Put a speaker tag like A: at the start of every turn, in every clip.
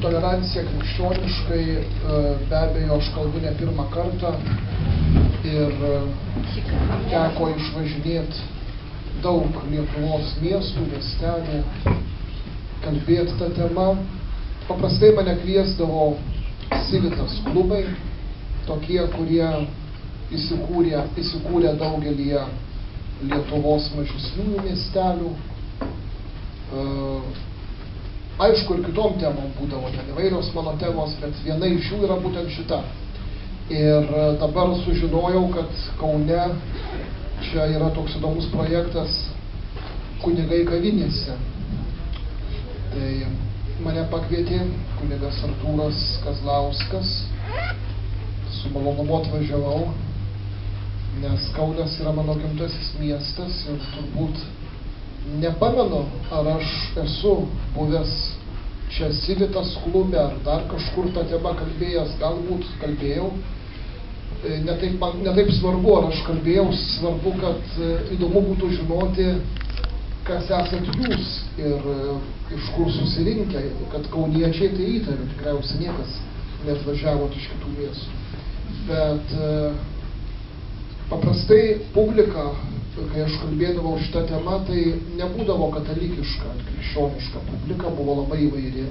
A: tolerancija krikščioniškai, be abejo, aš kalbu ne pirmą kartą ir teko išvažinėti daug Lietuvos miestų, miestelių, kalbėti tą temą. Paprastai mane kviesdavo Civitas klubai, tokie, kurie įsikūrė daugelyje Lietuvos mažesniųjų miestelių. Aišku, ir kitom temom būdavo, ten įvairios mano temos, bet viena iš jų yra būtent šita. Ir dabar sužinojau, kad Kaune čia yra toks įdomus projektas Kunigai kavinėse. Tai mane pakvietė kunigas Artūras Kazlauskas, su malonumu atvažiavau, nes Kaunas yra mano gimtasis miestas ir turbūt nepamenu, ar aš esu buvęs čia Civitas klube, ar dar kažkur tą temą kalbėjęs, galbūt kalbėjau. Netaip svarbu, ar aš kalbėjau, svarbu, kad įdomu būtų žinoti, kas esat jūs ir iš kur susirinkę, kad kauniečiai tai įtariu, tikriausiai niekas neatvažiavot iš kitų miestų. Bet paprastai publika, kai aš kalbėdavau šitą temą, tai nebūdavo katalikiška, krikščioniška publika, buvo labai įvairi.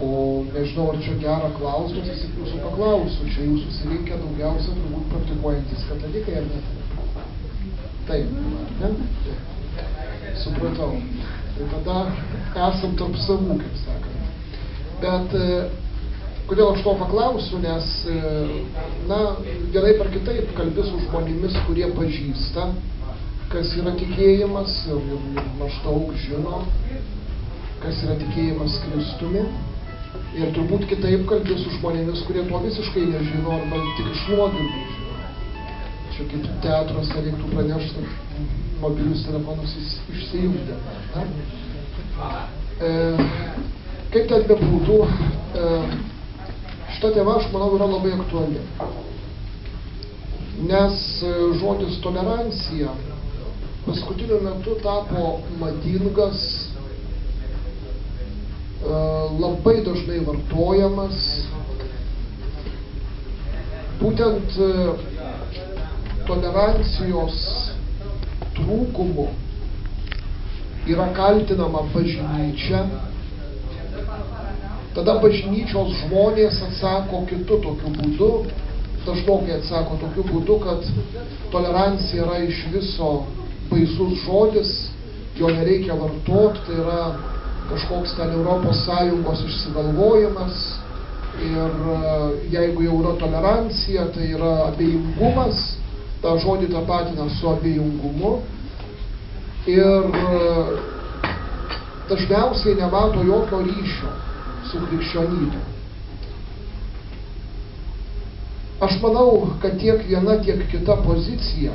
A: O nežinau, ar čia gerą klausimą, vis tik jūsų paklausiu, čia jūs susirinkę daugiausia turbūt praktikuojantis katalikai, ar ne? Taip, ne? Supratau. Tai tada esam tarp savų, kaip sakant. Bet kodėl aš to paklausiu, nes, gerai par kitaip kalbi su žmonėmis, kurie pažįsta, kas yra tikėjimas ir maždaug žino, kas yra tikėjimas Kristumi. Ir turbūt kitaip kalbi su žmonėmis, kurie to visiškai nežino arba tik iš nuogirdų žino. Čia kaip teatruose reiktų pranešti, kad mobilius telefonus išsijungė. Kaip ten bebūtų, šita tema, aš manau, yra labai aktuali. Nes žodis tolerancija paskutiniu metu tapo madingas, labai dažnai vartojamas. Būtent tolerancijos trūkumu yra kaltinama bažnyčia. Tada bažnyčios žmonės atsako kitu tokiu būdu, dažnokai atsako tokiu būdu, kad tolerancija yra iš viso baisus žodis, jo nereikia vartoti, tai yra kažkoks ten Europos Sąjungos išsigalvojimas ir jeigu jau yra tolerancija, tai yra abejingumas, tą žodį tapatina su abejingumu ir dažniausiai nemato jokio ryšio su krikščionybė. Aš manau, kad tiek viena, tiek kita pozicija,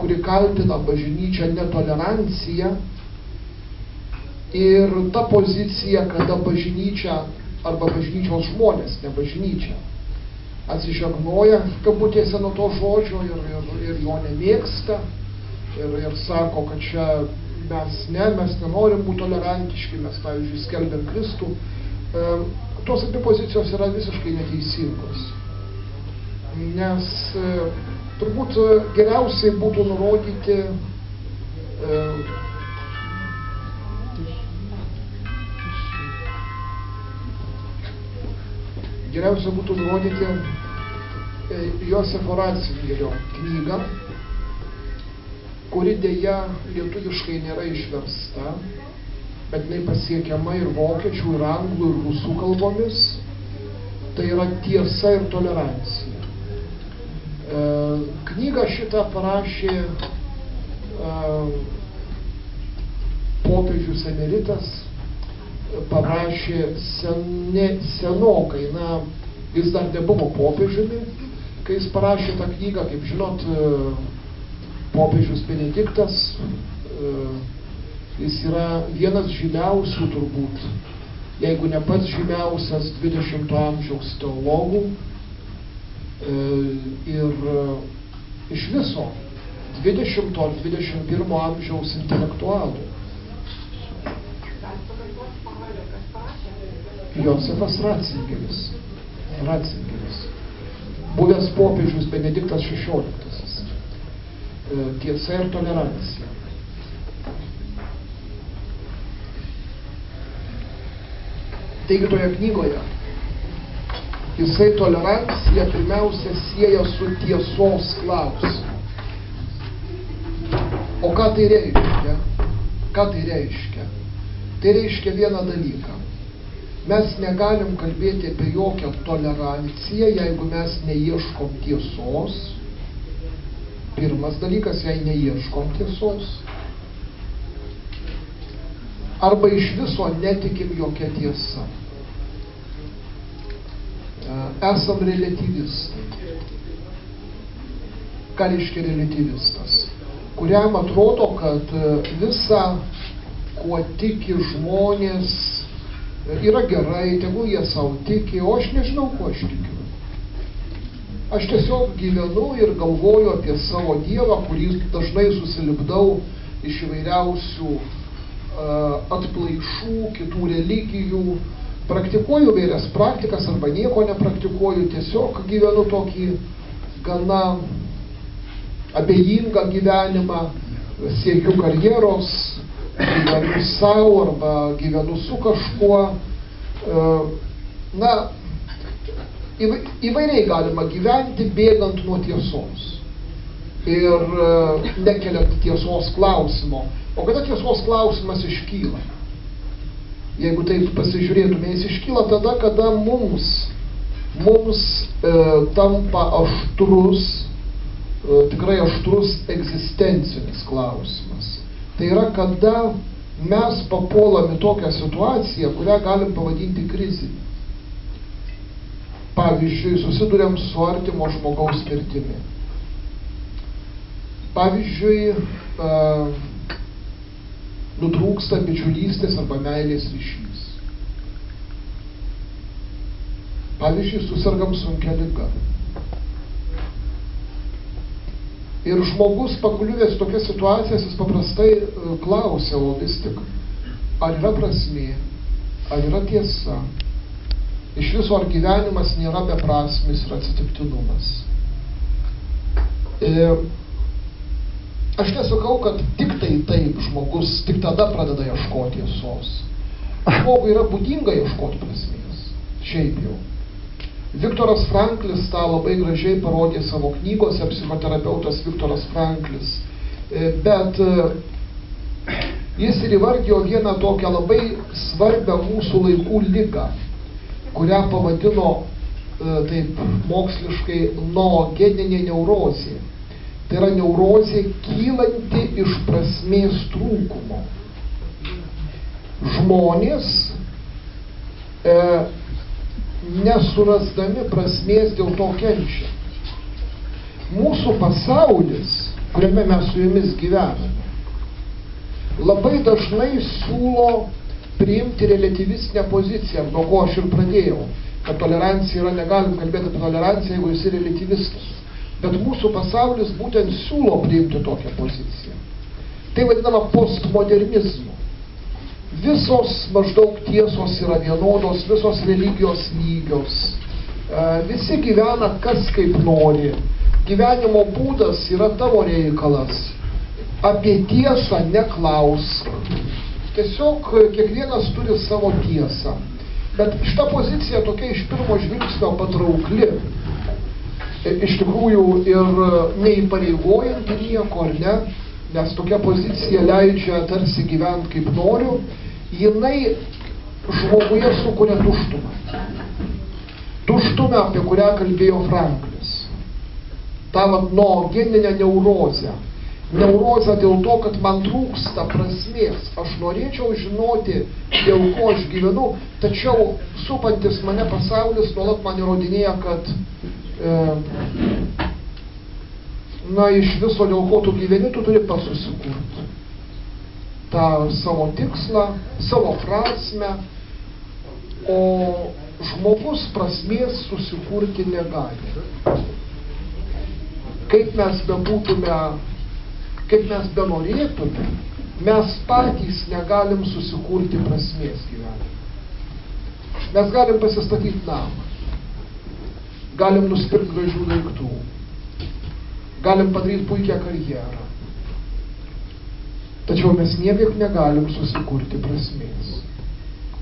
A: kuri kaltina bažnyčią netolerancija, ir ta pozicija, kada bažnyčia arba bažnyčios žmonės, ne bažnyčia, atsižegnoja kabutėse nuo to žodžio ir jo nemėgsta ir sako, kad čia mes nenorim būti tolerantiški, mes, pavyzdžiui, skelbiam Kristų. Tos abi pozicijos yra visiškai neteisingos. Nes turbūt geriausiai būtų nurodyti Josefo Ratzingerio knygą, kuri dėja lietuviškai nėra išversta, bet jinai pasiekiama ir vokiečių, ir anglų, ir rusų kalbomis. Tai yra Tiesa ir tolerancija. Knygą šitą parašė popiežius emeritas, parašė senokai, jis dar nebuvo popiežiumi, kai jis parašė tą knygą, kaip žinot, popiežius Benediktas, jis yra vienas žymiausių turbūt, jeigu ne pats žymiausias 20 amžiaus teologų ir iš viso 20 ar 21 amžiaus intelektualų. Josefas Ratzingeris. Buvęs popiežius Benediktas XVI. Tiesa ir tolerancija. Taigi toje knygoje jisai toleranciją pirmiausia sieja su tiesos klausimu. O ką tai reiškia? Tai reiškia vieną dalyką. Mes negalim kalbėti apie jokią toleranciją, jeigu mes neieškom tiesos. Pirmas dalykas, jei neieškom tiesos. Arba iš viso netikim jokia tiesa. Esam relativistai. Ką reiškia relativistas? Kuriam atrodo, kad visa, kuo tiki žmonės, yra gerai, tegul jie savo tiki, o aš nežinau, kuo aš tikiu. Aš tiesiog gyvenu ir galvoju apie savo Dievą, kurį dažnai susilipdau iš įvairiausių atplaišų, kitų religijų, praktikuoju vairias praktikas arba nieko nepraktikuoju, tiesiog gyvenu tokį gana abejingą gyvenimą, siekiu karjeros, gyvenu savo arba gyvenu su kažkuo. Na, įvairiai galima gyventi, bėgant nuo tiesos ir nekeliant tiesos klausimo. O kada tiesos klausimas iškyla? Jeigu taip pasižiūrėtume, jis iškyla tada, kada mums tampa aštrus, tikrai aštrus egzistencinis klausimas. Tai yra, kada mes papuolam į tokią situaciją, kurią galim pavadinti krizinį. Pavyzdžiui, susiduriam su artimo žmogaus mirtimi. Pavyzdžiui, nutrūksta bičiulystės arba meilės ryšys. Pavyzdžiui, susirgam sunkia liga. Ir žmogus pakliuvęs tokias situacijas, jis paprastai klausia, o vis tik, ar yra prasmė, ar yra tiesa, iš viso ar gyvenimas nėra beprasmis ir atsitiktinumas. Aš nesakau, kad tik tai taip žmogus tik tada pradeda ieškoti tiesos. Žmogui yra būdinga ieškoti prasmės, šiaip jau. Viktoras Franklis tą labai gražiai parodė savo knygose, psichoterapeutas Viktoras Franklis. Bet jis ir įvardijo vieną tokią labai svarbią mūsų laikų ligą, kurią pavadino taip moksliškai noogeninė neurozė. Tai yra neurozė kylanti iš prasmės trūkumo. Žmonės nesurasdami prasmės dėl to kenčia. Mūsų pasaulis, kuriame mes su jumis gyvename, labai dažnai siūlo priimti relativistinę poziciją, nuo ko aš ir pradėjau, kad tolerancija yra, negalim kalbėti apie toleranciją, jeigu esi relativistas. Bet mūsų pasaulis būtent siūlo priimti tokią poziciją. Tai vadinama postmodernizmu. Visos maždaug tiesos yra vienodos, visos religijos lygios. Visi gyvena kas kaip nori. Gyvenimo būdas yra tavo reikalas. Apie tiesą neklausk. Tiesiog kiekvienas turi savo tiesą. Bet šita pozicija tokia iš pirmo žvilgsnio patraukli. Iš tikrųjų ir neįpareigojanti nieko, ar ne? Nes tokia pozicija leidžia tarsi gyventi kaip noriu. Jinai žmoguje sukuria tuštumą. Tuštumą, apie kurią kalbėjo Franklis. Ta noogeninė neurozė. Neurozė dėl to, kad man trūksta prasmės. Aš norėčiau žinoti, dėl ko aš gyvenu, tačiau supantis mane pasaulis nuolat man įrodinėja, kad iš viso dėl ko tu gyveni, tu turi pats susikurti tą savo tikslą, savo prasmę, o žmogus prasmės susikurti negali. Kaip mes bebūtume, kaip mes benorėtume, mes patys negalim susikurti prasmės gyvenime. Mes galim pasistatyti namą, galim nusipirkti gražių daiktų, galim padaryti puikią karjerą. Tačiau mes niekaip negalim susikurti prasmės.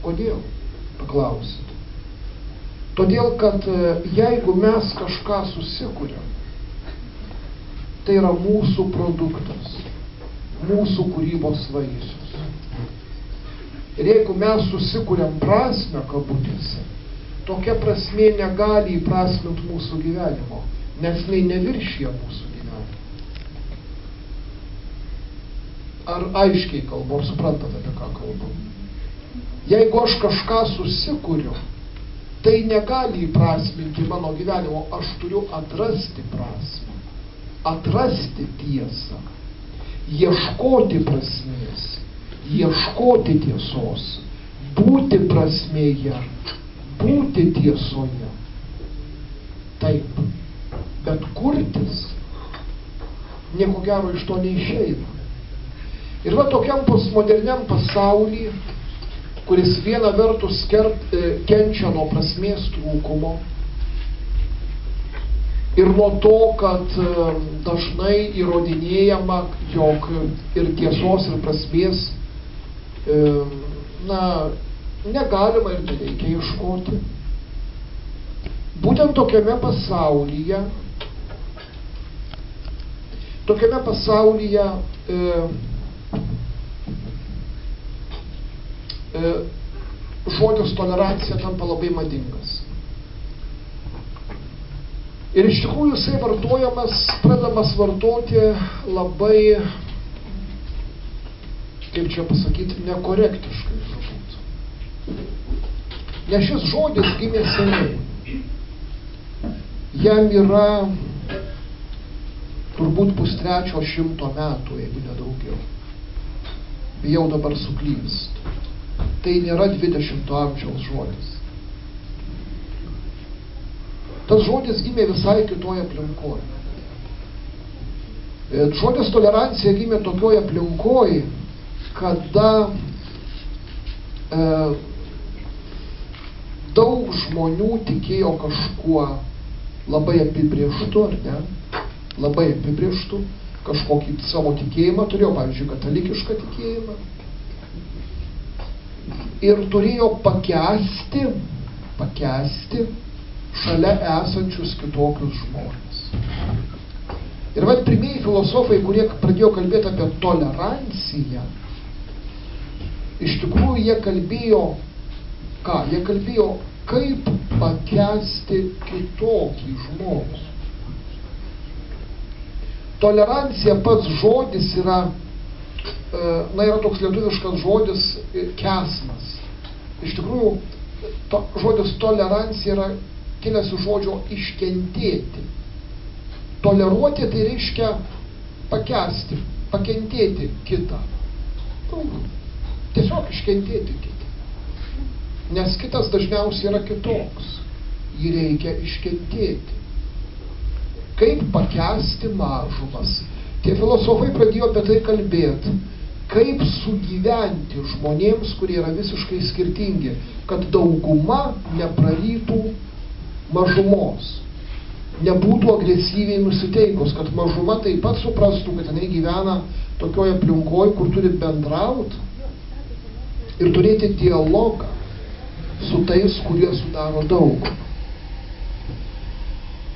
A: Kodėl? Paklausit. Todėl, kad jeigu mes kažką susikuriam, tai yra mūsų produktas, mūsų kūrybos vaisius. Ir jeigu mes susikuriam prasmę kabutėse, tokia prasmė negali įprasminti mūsų gyvenimo, nes jinai neviršija mūsų gyvenimo. Ar aiškiai kalbu, ar suprantate, apie ką kalbu? Jeigu aš kažką susikuriu, tai negali įprasminti mano gyvenimo, aš turiu atrasti prasmę, atrasti tiesą, ieškoti prasmės, ieškoti tiesos, būti prasmėje, būti tiesoje. Taip, bet kurtis nieko gero iš to neišeina. Ir va tokiam postmoderniam pasaulyje, kuris viena vertus kenčia nuo prasmės trūkumo ir nuo to, kad dažnai įrodinėjama, jog ir tiesos, ir prasmės negalima ir nereikia ieškoti. Būtent tokiame pasaulyje žodis tolerancija tampa labai madingas. Ir iš tikrųjų jisai pradedamas vartoti labai, kaip čia pasakyti, nekorektiškai turbūt. Nes šis žodis gimė seniai. Jam yra turbūt 250 metų, jeigu nedaugiau. Bijau dabar suklyst. Tai nėra 20 amžiaus žodis. Tas žodis gimė visai kitoje aplinkoje. Žodis tolerancija gimė tokioje aplinkoje, kada daug žmonių tikėjo kažkuo labai apibrėžtu, ar ne? Labai apibrėžtu, kažkokį savo tikėjimą turėjo, pavyzdžiui, katalikišką tikėjimą. Ir turėjo pakęsti šalia esančius kitokius žmones. Ir vat pirmieji filosofai, kurie pradėjo kalbėti apie toleranciją, iš tikrųjų jie kalbėjo ką? Jie kalbėjo, kaip pakęsti kitokį žmogų. Tolerancija pats žodis yra toks lietuviškas žodis kesmas. Iš tikrųjų, žodis tolerancija yra kilęs iš žodžio iškentėti. Toleruoti tai reiškia pakęsti, pakentėti kitą. Tiesiog iškentėti kitą. Nes kitas dažniausiai yra kitoks. Jį reikia iškentėti. Kaip pakęsti mažumas. Tie filosofai pradėjo apie tai kalbėti, kaip sugyventi žmonėms, kurie yra visiškai skirtingi, kad dauguma neprarytų mažumos, nebūtų agresyviai nusiteikus, kad mažuma taip pat suprastų, kad jinai gyvena tokioje aplinkoje, kur turi bendrauti ir turėti dialogą su tais, kurie sudaro daugumą.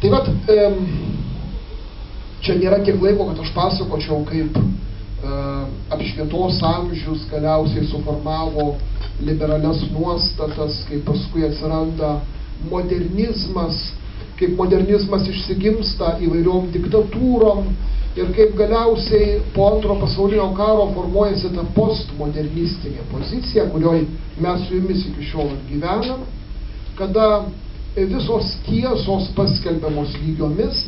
A: Tai vat, čia nėra tiek laiko, kad aš pasakočiau, kaip apšvietos amžius galiausiai suformavo liberalias nuostatas, kaip paskui atsiranda modernizmas, kaip modernizmas išsigimsta įvairiom diktatūrom ir kaip galiausiai po antro pasaulinio karo formuojasi ta postmodernistinė pozicija, kurioje mes su jumis iki šiol gyvenam, kada visos tiesos paskelbiamos lygiomis,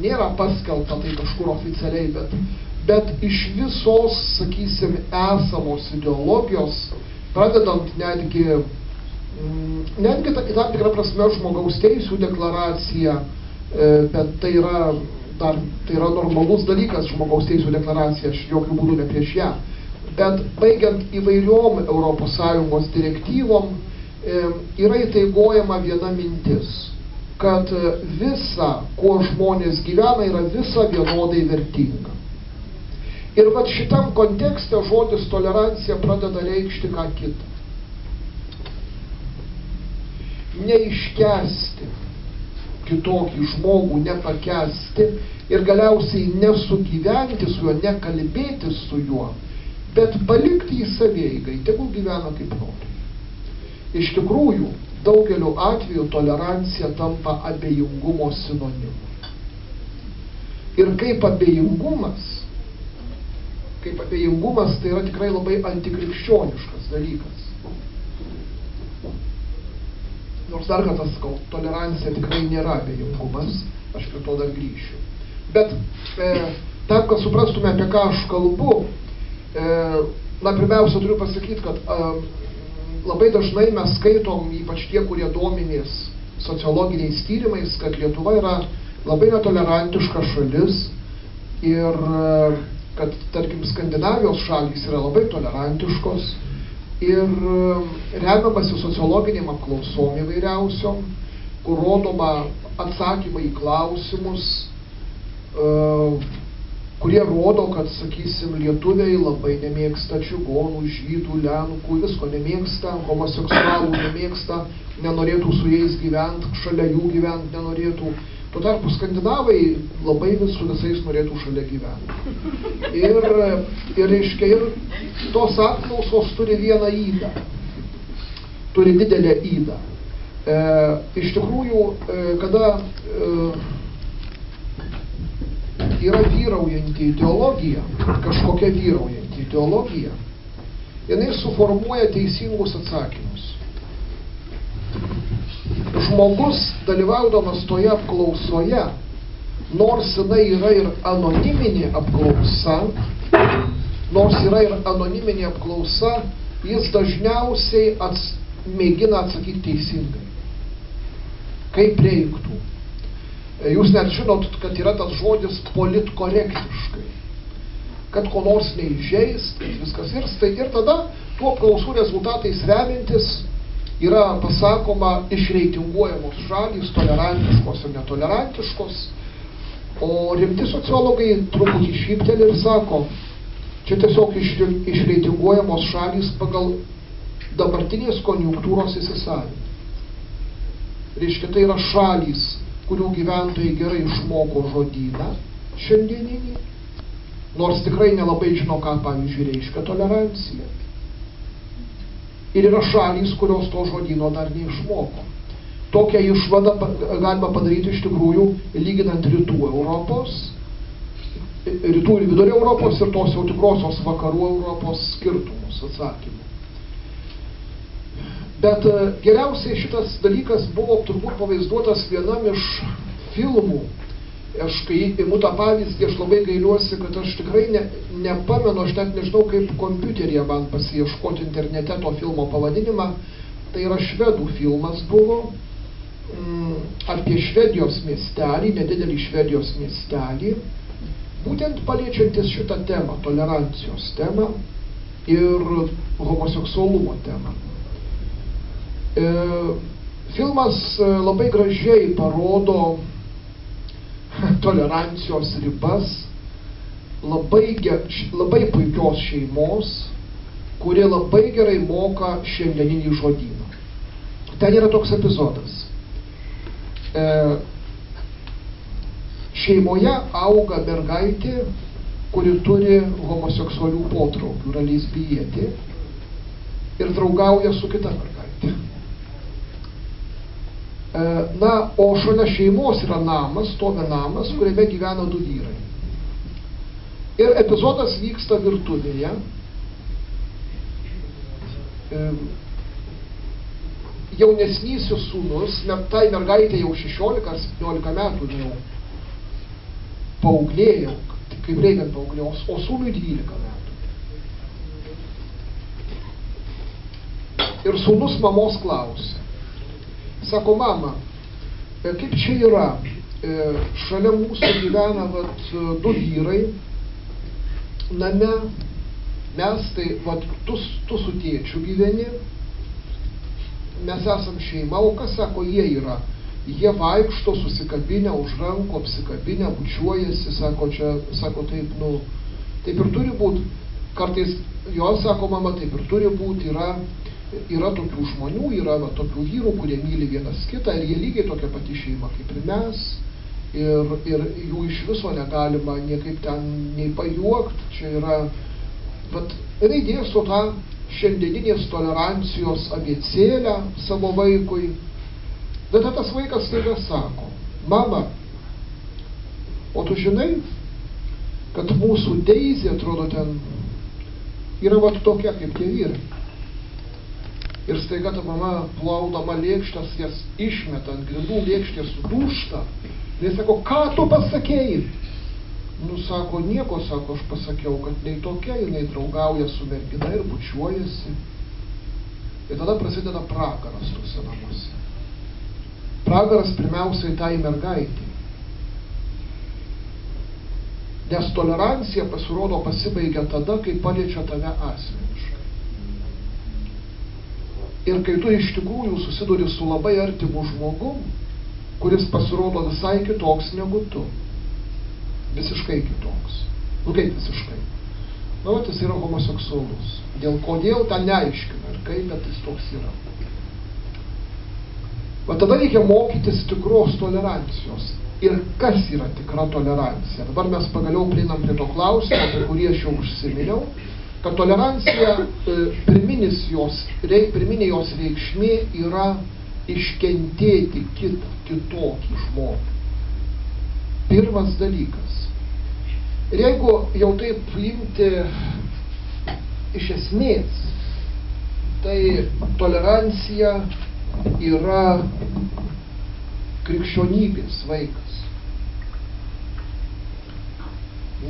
A: nėra paskelbta tai kažkur oficialiai, bet iš visos, sakysim, esamos ideologijos, pradedant netgi tam tikrą prasme žmogaus teisių deklaracija, bet tai yra normalus dalykas žmogaus teisių deklaracija, aš jokių būdų ne prieš ją. Bet baigiant įvairiom ES direktyvom, yra įtaigojama viena mintis, kad visa, kuo žmonės gyvena, yra visa vienodai vertinga. Ir vat šitam kontekste žodis tolerancija pradeda reikšti ką kitą. Neiškęsti kitokį žmogų, nepakęsti ir galiausiai nesugyventi su juo, nekalbėti su juo, bet palikti jį savieigai, tegul gyvena kaip nori. Iš tikrųjų, daugeliu atveju tolerancija tampa abejingumo sinonimu. Ir kaip abejingumas tai yra tikrai labai antikrikščioniškas dalykas. Nors dar kartą sakau, tolerancija tikrai nėra abejingumas, aš prie to dar grįšiu. Bet tam, kad suprastume, apie ką aš kalbu, pirmiausia turiu pasakyti, kad labai dažnai mes skaitom, ypač tie, kurie domimės sociologiniais tyrimais, kad Lietuva yra labai netolerantiška šalis ir kad, tarkim, Skandinavijos šalys yra labai tolerantiškos ir remiamasi sociologiniam apklausom įvairiausiom, kur rodoma atsakymai į klausimus, kurie rodo, kad, sakysim, lietuviai labai nemėgsta čigonų, žydų, lenkų, visko nemėgsta, homoseksualų nemėgsta, nenorėtų su jais gyventi, šalia jų gyventi nenorėtų. Tuo tarpu skandinavai labai su visais norėtų šalia gyventi. Ir tos apklausos turi vieną ydą, turi didelę ydą. Iš tikrųjų, kada yra vyraujanti ideologija, kažkokia vyraujanti ideologija, jinai suformuoja teisingus atsakymus. Žmogus, dalyvaudamas toje apklausoje, nors jinai yra ir anoniminė apklausa, jis dažniausiai mėgina atsakyti teisingai. Kaip reiktų. Jūs net žinot, kad yra tas žodis politkorektiškai. Kad ko nors neįžeist, kad viskas ir tada tuo apklausų rezultatais remiantis yra pasakoma išreitinguojamos šalys, tolerantiškos ir netolerantiškos, o rimti sociologai truputį šypteli ir sako, čia tiesiog išreitinguojamos šalys pagal dabartinės konjunktūros įsisavinimą. Reiškia, tai yra šalys, kurių gyventojai gerai išmoko žodyną šiandieninį, nors tikrai nelabai žino, ką, pavyzdžiui, reiškia tolerancija. Ir yra šalys, kurios to žodyno dar neišmoko. Tokią išvadą galima padaryti iš tikrųjų, lyginant rytų ir vidurio Europos ir tos jau tikrosios vakarų Europos skirtumus atsakymų. Bet geriausiai šitas dalykas buvo turbūt pavaizduotas vienam iš filmų. Aš kai imu tą pavyzdį, aš labai gailiuosi, kad aš tikrai nepamenu, aš net nežinau, kaip kompiuteryje man pasiieškoti internete to filmo pavadinimą. Tai yra švedų filmas buvo apie Švedijos miestelį, nedidelį Švedijos miestelį, būtent paliečiantis šitą temą, tolerancijos temą ir homoseksualumo temą. Filmas labai gražiai parodo tolerancijos ribas labai puikios šeimos, kuri labai gerai moka šiandieninį žodyną. Ten yra toks epizodas. Šeimoje auga mergaitė, kuri turi homoseksualių potraukių, yra lesbietė ir draugauja su kita mergaitė. O šalia šeimos yra namas, stovi namas, kuriame gyvena du vyrai. Ir epizodas vyksta virtuvėje. Jaunesnysis sūnus, tai mergaitė jau 16 ar 17 metų, jau paauglė, kaip reikiant paauglė, o sūnui 12 metų. Ir sūnus mamos klausė. Sako, mama, kaip čia yra, šalia mūsų gyvena du vyrai name Mes tai, vat, tu su tėčiu gyveni, mes esam šeima, o kas sako, jie yra? Jie vaikšto susikabinę už rankų, apsikabinę, bučiuojasi, sako, čia, sako, taip, nu, taip ir turi būti. Kartais, jo, sako mama, taip ir turi būti, yra tokių žmonių, yra va, tokių vyrų, kurie myli vienas kitą ir jie lygiai tokia pati šeima kaip ir mes. Ir jų iš viso negalima niekaip ten nei pajuokti. Čia yra, vat, jinai dėsto tą šiandieninės tolerancijos abėcėlę savo vaikui. Bet tas vaikas staiga sako, mama, o tu žinai, kad mūsų Deizė, atrodo, ten yra vat tokia kaip tie vyrai. Ir staiga ta mama, plaudama lėkštas, jas išmeta ant grindų, lėkštės sudūžta. Jis sako, ką tu pasakėjai? Nu, sako, nieko, sako, aš pasakiau, kad nei tokia, jinai draugauja su mergina ir bučiuojasi. Ir tada prasideda pragaras tuose namuose. Pragaras pirmiausiai tai mergaitė. Nes tolerancija, pasirodo, pasibaigia tada, kai paliečia tave asmeniškai. Ir kai tu iš tikrųjų susiduri su labai artimu žmogum, kuris pasirodo visai kitoks negu tu. Visiškai kitoks. Nu kaip visiškai? Nu, jis yra homoseksualus. Dėl kodėl tą neaiškina ir kaip, bet jis toks yra. Va tada reikia mokytis tikros tolerancijos. Ir kas yra tikra tolerancija? Dabar mes pagaliau prieinam prie to klausimo, apie kurį aš jau užsiminiau, kad tolerancija, pirminė jos reikšmė yra iškentėti kitokį žmogų. Pirmas dalykas. Ir jeigu jau taip imti iš esmės, tai tolerancija yra krikščionybės vaikas.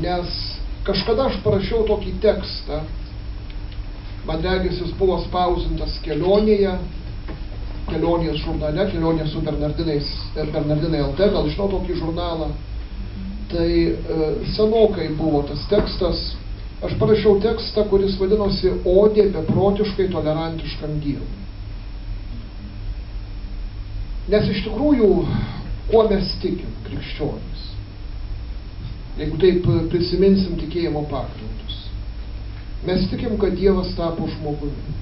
A: Nes kažkada aš parašiau tokį tekstą, man regis jis buvo spausdintas Kelionėje, Kelionės žurnale, Kelionė su Bernardinais ir Bernardinai LT, gal žinau tokį žurnalą. Tai senokai buvo tas tekstas. Aš parašiau tekstą, kuris vadinosi Odė beprotiškai tolerantiškam Dievui. Nes iš tikrųjų, kuo mes tikim, krikščionys? Jeigu taip prisiminsim tikėjimo pagrindus. Mes tikim, kad Dievas tapo žmogumi,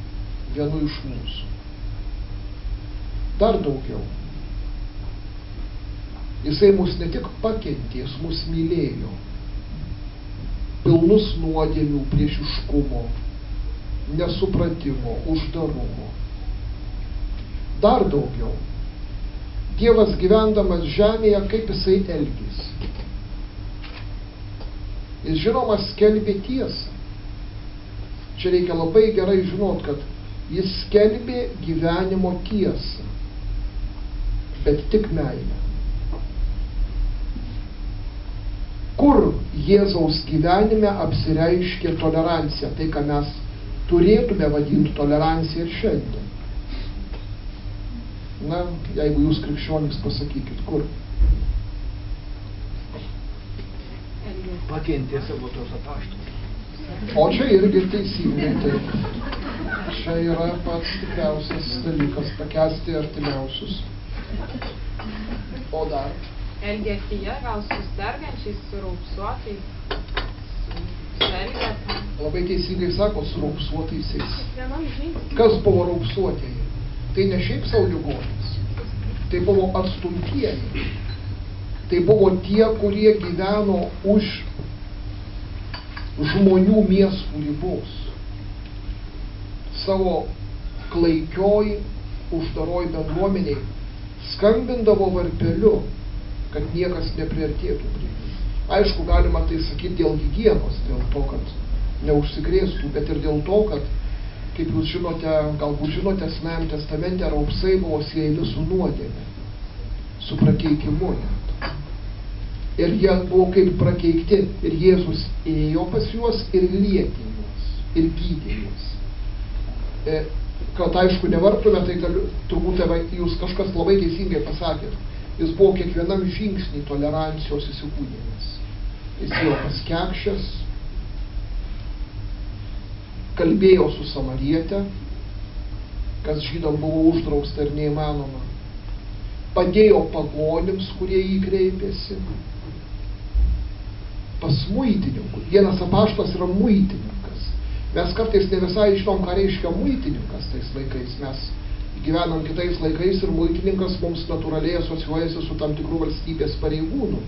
A: vienu iš mūsų. Dar daugiau. Jisai mus ne tik pakentė, jis mus mylėjo. Pilnus nuodėmių, priešiškumo, nesupratimo, uždarumo. Dar daugiau. Dievas gyvendamas žemėje, kaip jisai elgėsi. Jis žinoma skelbė tiesą. Čia reikia labai gerai žinot, kad jis skelbė gyvenimo tiesą, bet tik meilę. Kur Jėzaus gyvenime apsireiškė tolerancija, tai ką mes turėtume vadinti tolerancija ir šiandien? Na, jeigu jūs krikščionys pasakykit, kur?
B: Pakentė savo tos apaštalus.
A: O čia irgi teisingai taip. Čia yra pats tikriausias dalykas, pakęsti artimiausius. O dar?
C: Elgesyje gal su sergančiais, su raupsuotais, su elgeta.
A: Labai teisingai sako, su raupsuotaisiais. Kas buvo raupsuotieji? Tai ne šiaip savo ligonis. Tai buvo atstumtieji. Tai buvo tie, kurie gyveno už žmonių miestų ribos. Savo klaikioj, uždaroj bendruomeniai skambindavo varpeliu, kad niekas nepriartėtų prie jų. Aišku, galima tai sakyti dėl higienos, dėl to, kad neužsikrėstų, bet ir dėl to, kad, kaip jūs žinote, galbūt žinote, Senajame testamente raupsai buvo siejami su nuodėme, su prakeikimu. Ir jie buvo kaip prakeikti, ir Jėzus ėjo pas juos ir lietė juos, ir gydė juos. Kad aišku nevartume, tai turbūt jūs kažkas labai teisingai pasakėt. Jis buvo kiekvienam žingsnį tolerancijos įsikūnimas. Jis ėjo pas kekščias, kalbėjo su samariete, kas žydam buvo uždrausta ir neįmanoma, padėjo pagonims, kurie jį kreipėsi, pas muitininkų. Vienas apaštalas yra muitininkas. Mes kartais ne visai žinom, ką reiškia muitininkas tais laikais. Mes gyvenam kitais laikais ir muitininkas mums natūraliai asocijuojasi su tam tikrų valstybės pareigūnų.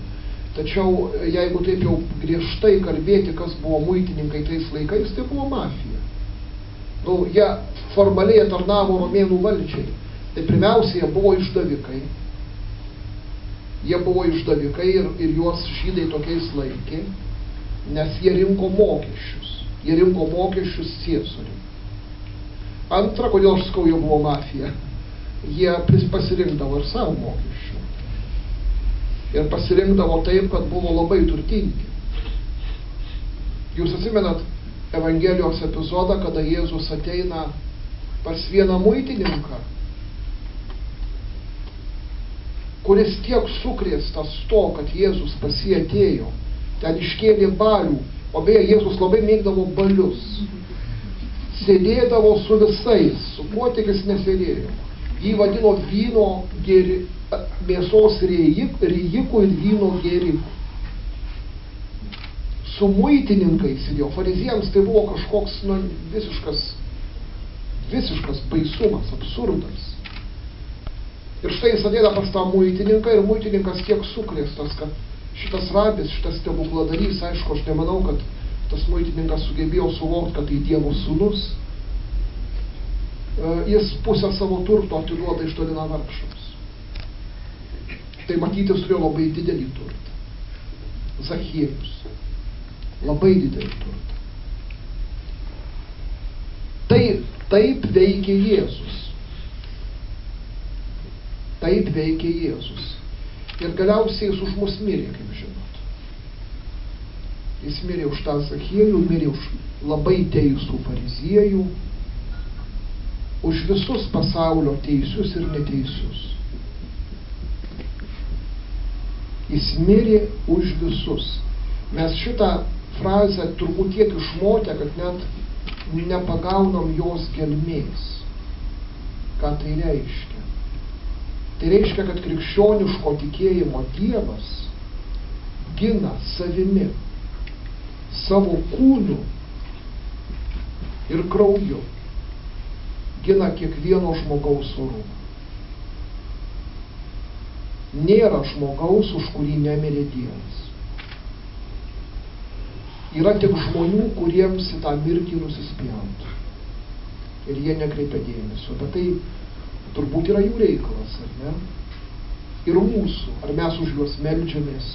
A: Tačiau jeigu taip jau griežtai kalbėti, kas buvo muitininkai tais laikais, tai buvo mafija. Jie formaliai tarnavo romėnų valdžiai. Tai pirmiausia, jie buvo išdavikai. Jie buvo išdavikai ir juos žydai tokiais laikė, nes jie rinko mokesčius. Jie rinko mokesčius Ciesoriui. Antra, kodėl aš sakau, jie buvo mafija. Jie pasirinkdavo ir savo mokesčių. Ir pasirinkdavo taip, kad buvo labai turtingi. Jūs atsimenat Evangelijos epizodą, kada Jėzus ateina pas vieną muitininką, kuris tiek sukrėstas to, kad Jėzus pas jį atėjo, ten iškėlė balių, o beje, Jėzus labai mėgdavo balius. Sėdėdavo su visais, su kuo tik jis nesėdėjo. Jį vadino vyno mėsos rėjikų ir vyno gėrikų. Su muitininkais sėdėjo. Fariziems tai buvo kažkoks visiškas baisumas, absurdas. Ir štai jis ateina pas tą muitininką ir muitininkas tiek sukrėstas, kad šitas rabis, šitas stebukladarys, aišku, aš nemanau, kad tas muitininkas sugebėjo suvokti, kad tai Dievo sūnus. Jis pusę savo turto atiduoda išdalina vargšams. Tai matyti jis turėjo labai didelį turtą. Zachiejus. Labai didelį turtą. Taip veikia Jėzus. Taip veikia Jėzus. Ir galiausiai jis už mus mirė, kaip žinot. Jis mirė už tą Zachiejų, mirė už labai teisų fariziejų, už visus pasaulio teisius ir neteisius. Jis mirė už visus. Mes šitą frazę turbūt tiek išmokę, kad net nepagaunam jos gelmės. Ką tai reiškia? Tai reiškia, kad krikščioniško tikėjimo Dievas gina savimi, savo kūnu ir krauju, gina kiekvieno žmogaus orumą. Nėra žmogaus, už kurį nemirė Dievas. Yra tik žmonių, kuriems į tą mirtį nusispjautų. Ir jie nekreipia dėmesio. Bet tai turbūt yra jų reikalas, ar ne? Ir mūsų. Ar mes už juos meldžiamės?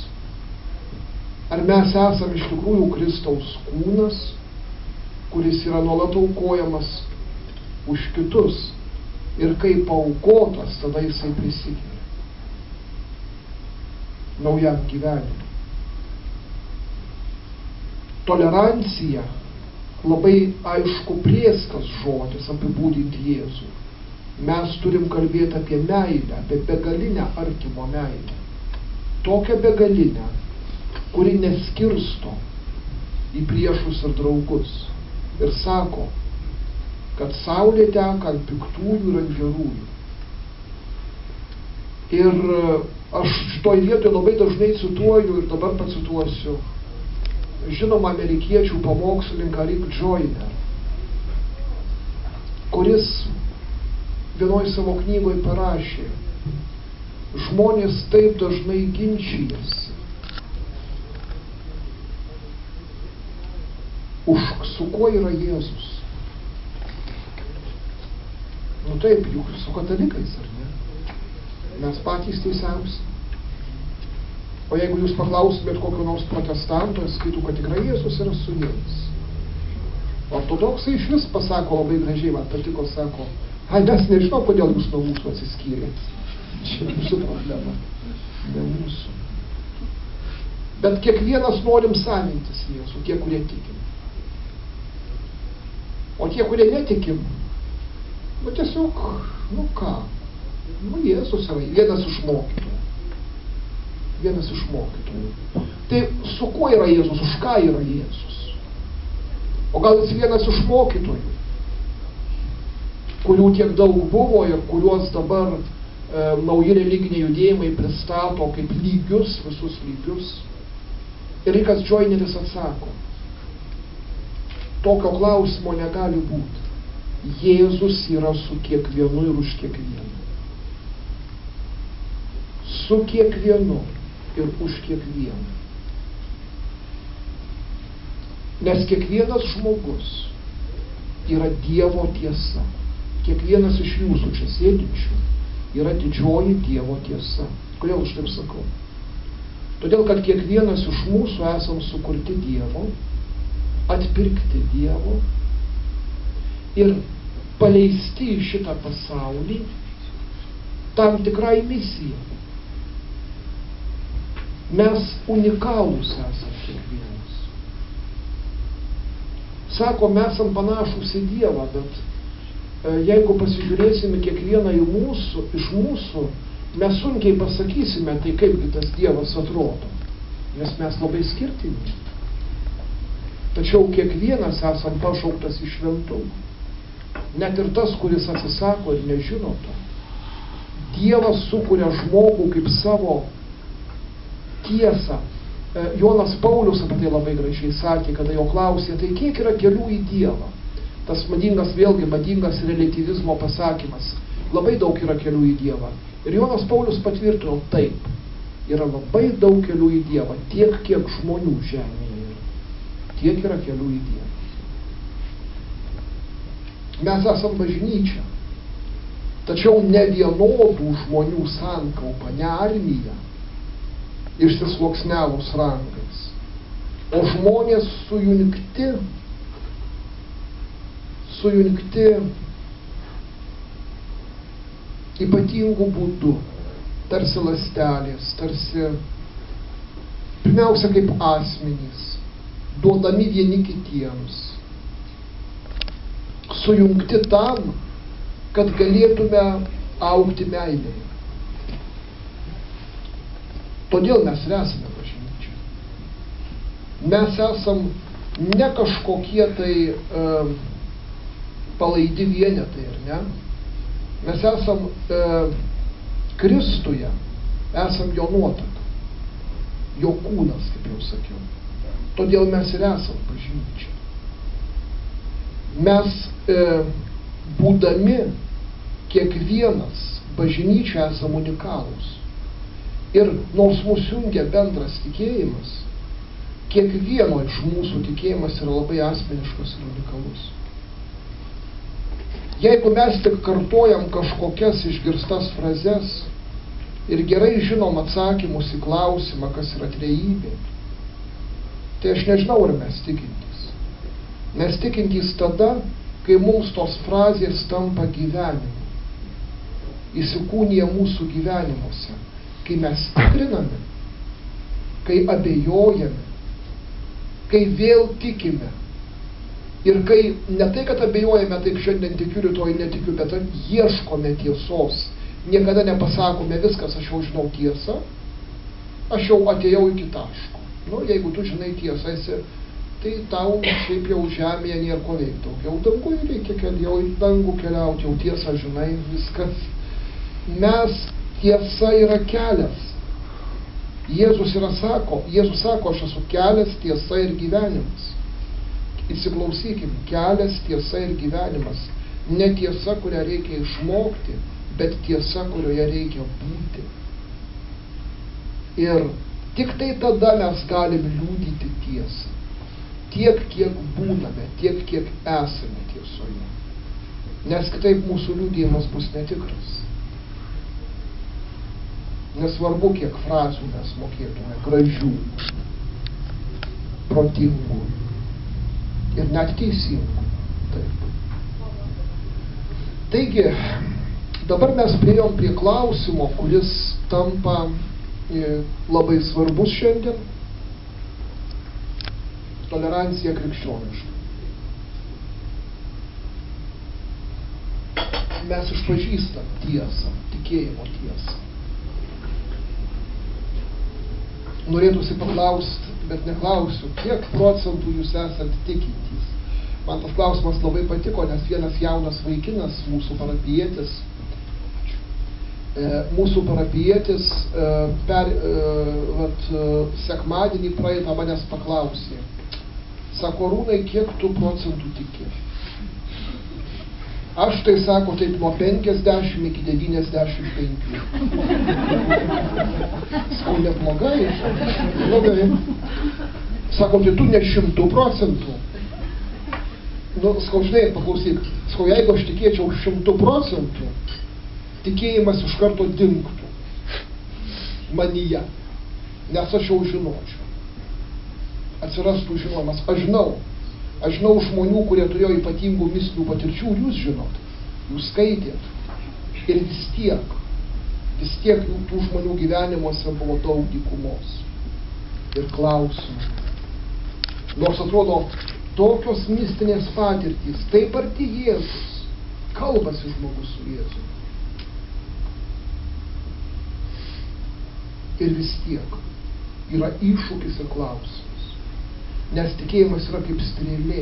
A: Ar mes esame iš tikrųjų Kristaus kūnas, kuris yra nuolat aukojamas už kitus. Ir kaip aukotas, tada jisai prisikelia naujam gyvenimui. Tolerancija labai aišku prieskas žodis apibūdinti Jėzų. Mes turim kalbėti apie meilę, apie begalinę artimo meilę. Tokią begalinę, kuri neskirsto į priešus ir draugus. Ir sako, kad saulė teka ant piktųjų ir ant gerųjų. Ir aš šitoj vietoje labai dažnai cituoju ir dabar pacituosiu žinoma amerikiečių pamokslininką Rick Joyner, kuris vienoj savo knygoj parašė: žmonės taip dažnai ginčijasi su kuo yra Jėzus. Nu taip, juk su katalikais, ar ne? Mes patys teisiausi. O jeigu jūs paklaustumėt kokio nors protestanto, jis skaitų, kad tikrai Jėzus yra su jais. Ortodoksai iš vis pasako labai gražiai, man patiko, sako, mes nežinau, kodėl jūs nuo mūsų atsiskyrėt. Čia mūsų problema, ne mūsų. Bet kiekvienas norim savintis Jėzų, tie, kurie tikim. O tie, kurie netikim, tiesiog, ką? Jėzus yra vienas iš mokytojų. Tai su kuo yra Jėzus, už ką yra Jėzus? O gal jis vienas iš mokytojų, kurių tiek daug buvo ir kuriuos dabar nauji religiniai judėjimai pristato kaip lygius, visus lygius. Ir Rikas Joyneris atsako, tokio klausimo negali būti. Jėzus yra su kiekvienu ir už kiekvienu. Su kiekvienu ir už kiekvienu. Nes kiekvienas žmogus yra Dievo tiesa. Kiekvienas iš jūsų čia sėdinčių yra didžioji Dievo tiesa. Kodėl aš taip sakau? Todėl, kad kiekvienas iš mūsų esam sukurti Dievo, atpirkti Dievo ir paleisti į šitą pasaulį tam tikrai misijai. Mes unikalūs esam kiekvienas. Sako, mes esam panašūs į Dievą, bet jeigu pasižiūrėsime kiekvieną iš mūsų, mes sunkiai pasakysime, tai kaipgi tas Dievas atrodo, nes mes labai skirtingi. Tačiau kiekvienas esam pašauktas į šventumą. Net ir tas, kuris atsisako ir nežino to. Dievas sukuria žmogų kaip savo tiesą. Jonas Paulius apie tai labai gražiai sakė, kada jo klausė, tai kiek yra kelių į Dievą? Tas madingas relativizmo pasakymas. Labai daug yra kelių į Dievą. Ir Jonas Paulius patvirtino, taip, yra labai daug kelių į Dievą. Tiek, kiek žmonių žemėje yra. Tiek yra kelių į Dievą. Mes esam bažnyčia. Tačiau ne vienodų žmonių sankaupa, ne armija, išsisluoksniavus rangais, o žmonės sujungti ypatingų būdų, tarsi ląstelės, tarsi pirmiausia kaip asmenys, duodami vieni kitiems, sujungti tam, kad galėtume augti meilėje. Todėl mes esame bažnyčia. Mes esam ne kažkokie tai palaidi vienetai, ar ne? Mes esam Kristuje, esam jo nuotaka, jo kūnas, kaip jau sakiau. Todėl mes ir esam bažnyčia. Mes būdami kiekvienas bažnyčia esam unikalūs. Ir nors mūsų jungia bendras tikėjimas, kiekvieno iš mūsų tikėjimas yra labai asmeniškas ir unikalus. Jeigu mes tik kartojam kažkokias išgirstas frazes ir gerai žinom atsakymus į klausimą, kas yra trejybė, tai aš nežinau, ar mes tikintys. Mes tikintys tada, kai mums tos frazės tampa gyvenimu, įsikūnija mūsų gyvenimuose, kai mes tikriname, kai abejojame, kai vėl tikime. Ir kai ne tai, kad abejojame, taip šiandien tikiu, rytoj netikiu, bet ieškome tiesos. Niekada nepasakome viskas, aš jau žinau tiesą, aš jau atėjau iki taško. Nu, jeigu tu žinai tiesą esi, tai tau šiaip jau žemėje nėra ko veikti daugiau. Dangui reikia jau į dangų keliauti, jau tiesą žinai, viskas. Tiesa yra kelias. Jėzus sako, aš esu kelias, tiesa ir gyvenimas. Įsiklausykim, kelias, tiesa ir gyvenimas. Ne tiesa, kurią reikia išmokti, bet tiesa, kurioje reikia būti. Ir tik tai tada mes galim liudyti tiesą. Tiek, kiek būname, tiek, kiek esame tiesoje. Nes kitaip mūsų liudijimas bus netikras. Nesvarbu, kiek frazių mes mokėtume, gražių, protingų ir net teisingų. Taip. Taigi, dabar mes priėjom prie klausimo, kuris tampa labai svarbus šiandien. Tolerancija krikščioniška. Mes išpažįstam tiesą, tikėjimo tiesą. Norėtųsi paklausti, bet neklausiu, kiek procentų jūs esat tikintys. Man tas klausimas labai patiko, nes vienas jaunas vaikinas, mūsų parapijietis sekmadienį praeitą manęs paklausė. Sako, Arūnai, kiek tu procentų tiki? Aš tai sako taip nuo 50 iki 95. Sakau, neblogai. Blogai. Sako, tai tu ne 100%. Nu, sakau, žinai, paklausyk. Sakau, jeigu aš tikėčiau 100%, tikėjimas iš karto dingtų manyje. Nes aš jau žinočiau. Atsirastų žinojimas. Aš žinau žmonių, kurie turėjo ypatingų mistinių patirčių, jūs žinot, jūs skaitėt. Ir vis tiek tų žmonių gyvenimuose buvo daug dykumos ir klausimų. Nors atrodo, tokios mistinės patirtys, taip arti Jėzus, kalbasi žmogus su Jėzu. Ir vis tiek yra iššūkis ir klausimas. Nes tikėjimas yra kaip strėlė,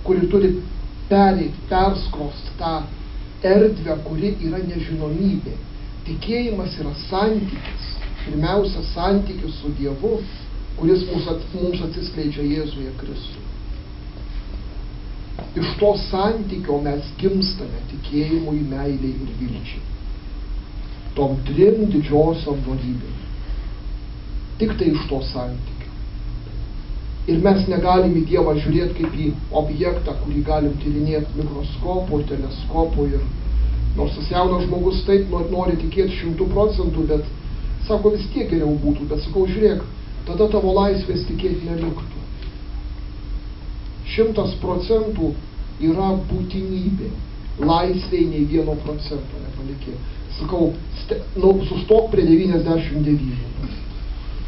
A: kuri turi perskrosti tą erdvę, kuri yra nežinomybė. Tikėjimas yra santykis, pirmiausia santykis su Dievu, kuris mums atsiskleidžia Jėzuje Kristuje. Iš to santykio mes gimstame tikėjimui, meilei ir vilčiai. Tom 3 didžiosiom dorybėm. Tik tai iš to santykio. Ir mes negalim į Dievą žiūrėti kaip į objektą, kurį galim tyrinėti mikroskopo, teleskopo. Ir nors tas jaunas žmogus taip nori tikėti 100%, bet sako, vis tiek geriau būtų. Bet sakau, žiūrėk, tada tavo laisvės tikėti neliktų. 100% yra būtinybė. Laisvėj nei 1% nepalikė. Sakau, sustok prie 99.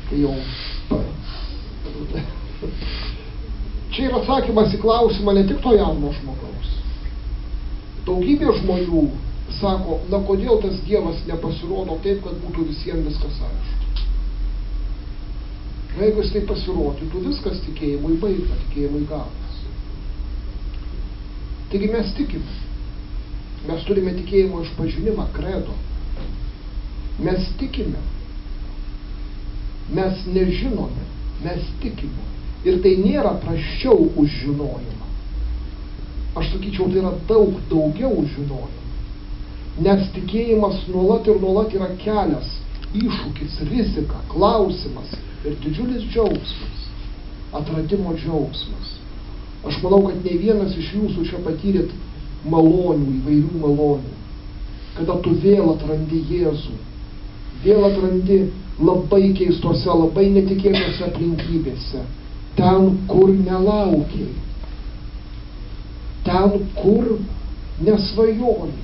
A: Tai jau... Čia yra atsakymas į klausimą ne tik to jauno žmogaus. Daugybė žmonių sako, na kodėl tas Dievas nepasirodo taip, kad būtų visiems viskas aišku. Jeigu jis tai pasirodytų, viskas tikėjimui baigta, tikėjimui galas. Taigi mes tikime. Mes turime tikėjimo išpažinimą, kredo. Mes tikime. Mes nežinome, mes tikime. Ir tai nėra prasčiau už žinojimą. Aš sakyčiau, tai yra daug daugiau už žinojimą. Nes tikėjimas nuolat yra kelias, iššūkis, rizika, klausimas ir didžiulis džiaugsmas, atradimo džiaugsmas. Aš manau, kad nei vienas iš jūsų čia patyrėt malonių, įvairių malonių. Kada tu vėl atrandi Jėzų, vėl atrandi labai keistose, labai netikėtose aplinkybėse. Ten, kur nelaukiai, ten, kur nesvajoni,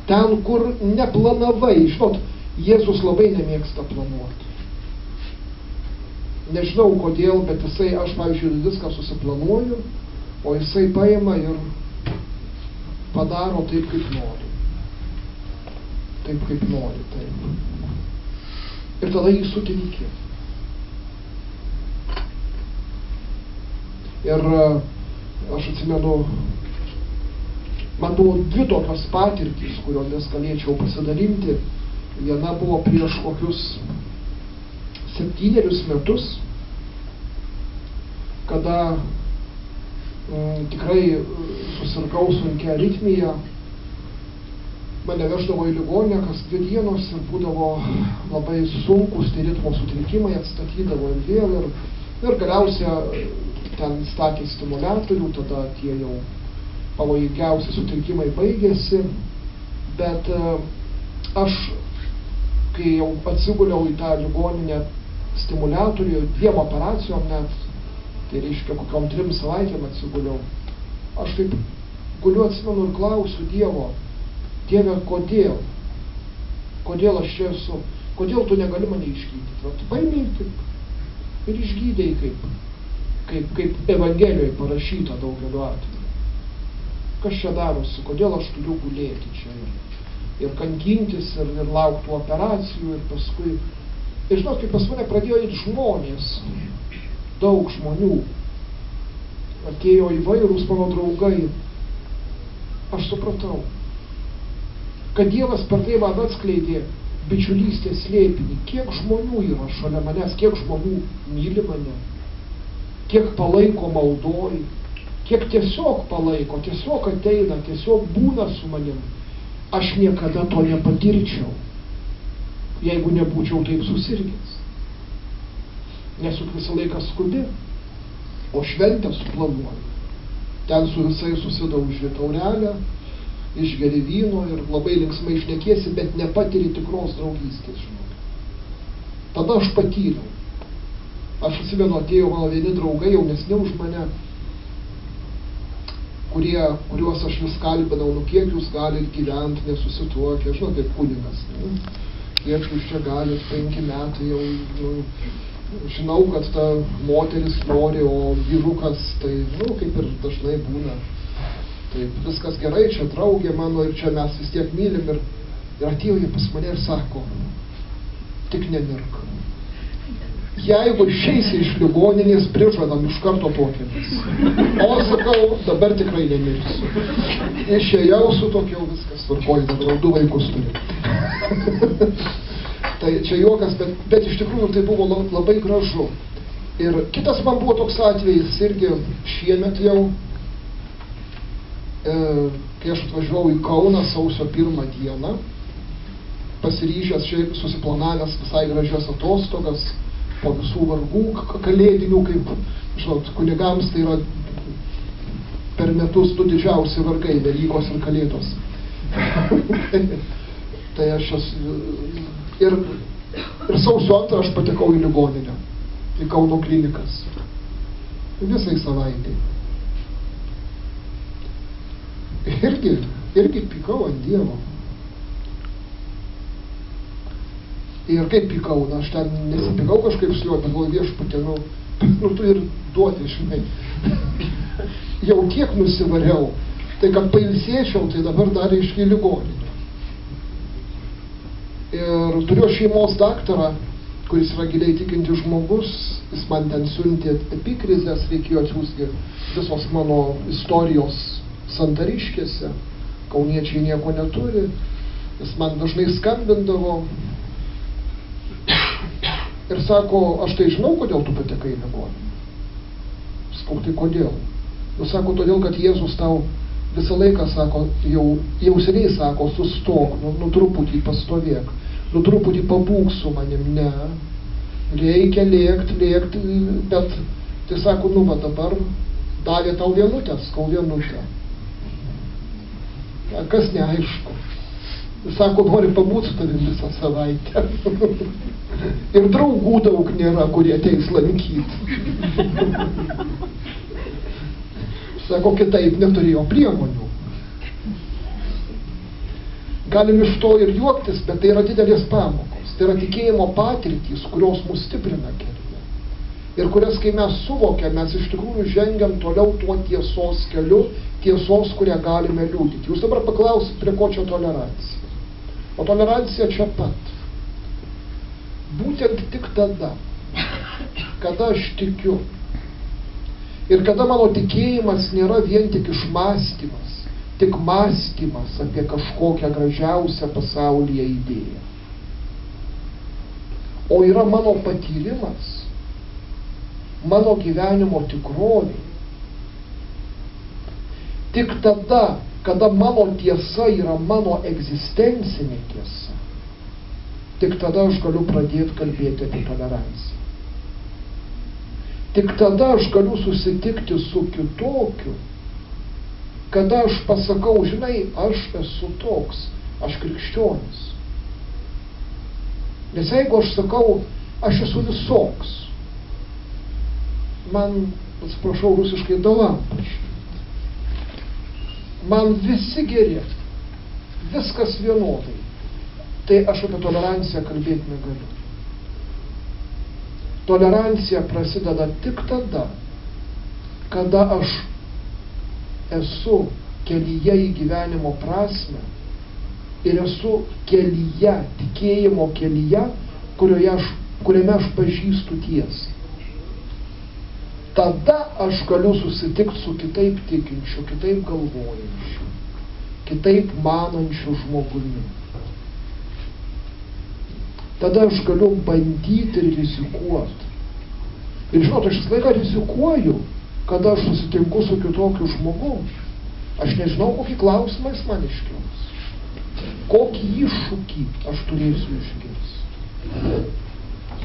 A: ten, kur neplanavai. Žinot, Jėzus labai nemėgsta planuoti. Nežinau kodėl, bet aš, pavyzdžiui, viską susiplanuoju, o jisai paima ir padaro taip, kaip nori. Taip, kaip nori, taip. Ir tada jį sutinki. Ir aš atsimenu, man buvo 2 tokios patirtys, kuriomis galėčiau pasidalinti. Viena buvo prieš kokius 7 metus, kada tikrai susirgau sunkia aritmija. Mane veždavo į ligoninę kas 2 dienos ir būdavo labai sunkus tai ritmo sutrikimai, atstatydavo ir vėl. Ir galiausiai ten statė stimuliatorių, tada tie jau pavojingiausi sutrikimai baigėsi. Bet aš, kai jau atsiguliau į tą ligoninę stimuliatorių, 2 operacijom net, tai reiškia kokiom 3 savaitėm atsiguliau, aš taip guliu, atsimenu, ir klausiu Dievo, Dieve, kodėl? Kodėl aš čia esu? Kodėl tu negali mane išgydyti? Vat paėmei taip ir išgydei, kaip Evangelijoje parašyta daugeliu atveju. Kas čia darosi? Kodėl aš turiu gulėti čia ir kankintis ir laukti operacijų ir paskui... Ir žinot, kaip pas mane pradėjo eiti žmonės, daug žmonių, atėjo įvairūs mano draugai, aš supratau, kad Dievas per tai man atskleidė bičiulystės slėpinį, kiek žmonių yra šalia manęs, kiek žmonių myli mane, kiek palaiko maldoj, kiek tiesiog palaiko, tiesiog ateina, tiesiog būna su manim. Aš niekada to nepatirčiau, jeigu nebūčiau taip susirgęs. Nes juk visą laiką skubi, o šventę suplanuoju. Ten su visais susidauži taurelę, išgeri vyno ir labai linksmai šnekėsi, bet nepatiri tikros draugystės, žinok. Tada aš patyriau. Aš atsimenu, atėjo mano vieni draugai, jaunesni už mane, kuriuos aš vis kalbinau, kiek jūs galit gyventi nesusituokę, žinau, kaip kunigas, kiek jūs čia galit, 5 metai jau, žinau, kad ta moteris nori, o vyrukas, tai, kaip ir dažnai būna. Taip, viskas gerai, čia draugė mano ir čia mes vis tiek mylim ir atėjo jie pas mane ir sako, tik nemirk. Jeigu išeisi iš ligoninės, prižadam iš karto tuokėmės. O sakau, dabar tikrai nemirsiu. Išėjau su tokiu, viskas tvarkoj, dabar 2 vaikus turiu. Tai čia juokas, bet iš tikrųjų tai buvo labai gražu. Ir kitas man buvo toks atvejis, irgi šiemet jau, kai aš atvažiavau į Kauną sausio 1 dieną, pasiryžęs šiaip susiplanavęs visai gražias atostogas, po visų vargų kalėdinių, kaip, žinot, kunigams tai yra per metus 2 didžiausi vargai, Velykos ir Kalėdos. Tai aš ir sausio 2 aš patekau į ligoninę, į Kauno klinikas. Visai savaitai. Irgi pykau ant Dievo. Ir kaip pykau, aš ten nesipykau kažkaip su juo, bet buvo viešpatė, tu ir duoti, žinai. Jau tiek nusivariau, tai kad pailsėčiau, tai dabar dar iškai ligoninę. Ir turiu šeimos daktarą, kuris yra giliai tikintis žmogus, jis man ten siuntė epikrizės, reikėjo atsiųsti visos mano istorijos Santariškėse, kauniečiai nieko neturi, jis man dažnai skambindavo, ir sako, aš tai žinau, kodėl tu patekai į ligoninę. Sakau, tai kodėl? Sako, todėl, kad Jėzus tau visą laiką sako, jau seniai sako, sustok, truputį pastovėk, truputį pabūk su manim, ne. Reikia lėkti, bet tai sako, dabar davė tau vienutę, sakau, vienutę. Kas neaišku. Sako, nori pabūti su tavim visą savaitę. Ir draugų daug nėra, kurie ateis lankyti. Sako, kitaip neturėjo priemonių. Galim iš to ir juoktis, bet tai yra didelės pamokos. Tai yra tikėjimo patirtys, kurios mus stiprina kelyje. Ir kurias, kai mes suvokiam, mes iš tikrųjų žengiam toliau tuo tiesos keliu, tiesos, kurią galime liudyti. Jūs dabar paklausit, prie ko čia tolerancija. O tolerancija čia pat. Būtent tik tada, kada aš tikiu ir kada mano tikėjimas nėra vien tik išmąstymas, tik mąstymas apie kažkokią gražiausią pasaulyje idėją, o yra mano patyrimas, mano gyvenimo tikrovė. Tik tada, kada mano tiesa yra mano egzistencinė tiesa, tik tada aš galiu pradėti kalbėti apie toleranciją. Tik tada aš galiu susitikti su kitokiu, kada aš pasakau, žinai, aš esu toks, aš krikščionis. Nes jeigu aš sakau, aš esu visoks, man, atsiprašau, rusiškai dalampaškai. Man visi geri, viskas vienodai. Tai aš apie toleranciją kalbėti negaliu. Tolerancija prasideda tik tada, kada aš esu kelyje į gyvenimo prasmę ir esu kelyje, tikėjimo kelyje, kuriame aš pažįstu tiesą. tada aš galiu susitikti su kitaip tikinčiu, kitaip galvojančiu, kitaip manančiu žmogumi. Tada aš galiu bandyti ir rizikuoti. Ir žinot, aš visą laiką rizikuoju, kada aš susitinku su kitokiu žmogum. Aš nežinau, kokį klausimą jis man iškils. Kokį iššūkį aš turėsiu išgirsti.